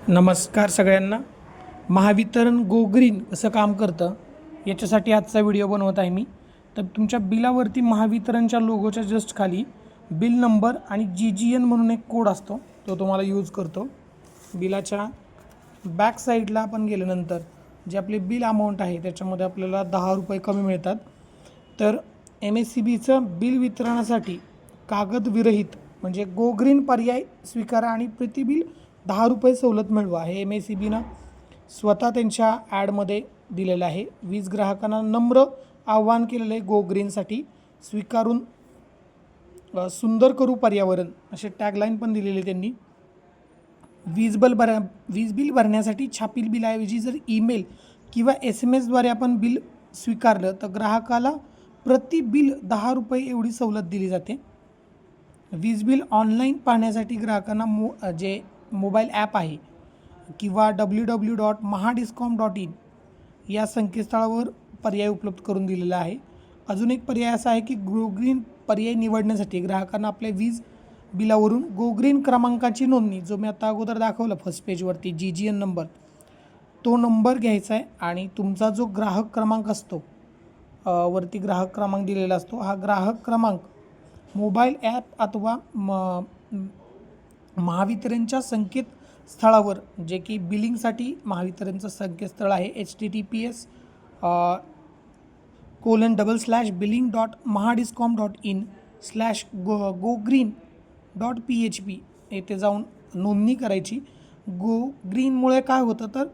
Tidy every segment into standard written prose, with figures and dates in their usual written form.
नमस्कार सगळ्यांना. Mahavitaran go green कसं काम करतं याच्यासाठी आजचा व्हिडिओ बनवत आहे मी. तर तुमच्या बिलावरती महावितरणच्या लोगोच्या जस्ट खाली बिल नंबर आणि GGN म्हणून एक कोड असतो, तो तुम्हाला यूज करतो. बिलाच्या बॅक साईडला आपण गेल्यानंतर जे आपले बिल अमाऊंट आहे त्याच्यामध्ये आपल्याला 10 रुपये कमी मिळतात. तर MSEBीचं बिल वितरणासाठी कागदविरहित म्हणजे गो ग्रीन पर्याय स्वीकारा आणि प्रति बिल 10 रुपये सवलत मिळवा, हे MSEBीनं स्वतः त्यांच्या ॲडमध्ये दिलेलं आहे. वीज ग्राहकांना नम्र आव्हान केलेलं आहे गो ग्रीनसाठी. स्वीकारून सुंदर करू पर्यावरण असे टॅगलाईन पण दिलेले त्यांनी. वीज बिल भरण्यासाठी छापील बिलाऐवजी जर ईमेल किंवा SMS द्वारे आपण बिल स्वीकारलं तर ग्राहकाला प्रति बिल 10 रुपये एवढी सवलत दिली जाते. वीज बिल ऑनलाईन पाहण्यासाठी ग्राहकांना जे मोबाईल ॲप आहे किंवा www.mahadiscom.in या संकेतस्थळावर पर्याय उपलब्ध करून दिलेला आहे. अजून एक पर्याय असा आहे की गो ग्रीन पर्याय निवडण्यासाठी ग्राहकांना आपल्या वीज बिलावरून गो ग्रीन क्रमांकाची नोंदणी, जो मी आता अगोदर दाखवला फर्स्ट पेजवरती GGN नंबर, तो नंबर घ्यायचा आहे आणि तुमचा जो ग्राहक क्रमांक असतो, वरती ग्राहक क्रमांक दिलेला असतो, हा ग्राहक क्रमांक मोबाईल ॲप अथवा महावितरणच्या संकेतस्थळावर, जे की बिलिंगसाठी महावितरणचं संकेतस्थळ आहे https://billing.mahadiscom.in/gogreen.php येथे जाऊन नोंदणी करायची. गो ग्रीनमुळे काय होतं तर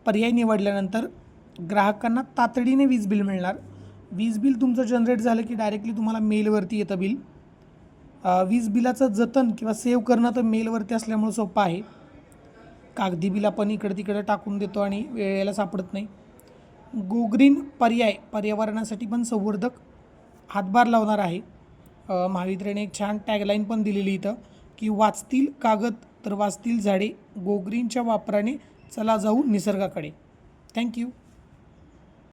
पर्याय निवडल्यानंतर ग्राहकांना तातडीने वीज बिल मिळणार. वीज बिल तुमचं जनरेट झालं की डायरेक्टली तुम्हाला मेलवरती येतं बिल. वीज बिलाचं जतन किंवा सेव्ह करणं तर मेलवरती असल्यामुळे सोपं आहे. कागदी बिल आपण इकडे तिकडे टाकून देतो आणि वेळेला सापडत नाही. गो ग्रीन पर्याय पर्यावरणासाठी पण संवर्धक हातभार लावणार आहे. महावितरणने एक छान टॅगलाईन पण दिलेली इथं की वाचतील कागद तर वाचतील झाडे, गो ग्रीनच्या वापराने चला जाऊ निसर्गाकडे. थँक्यू.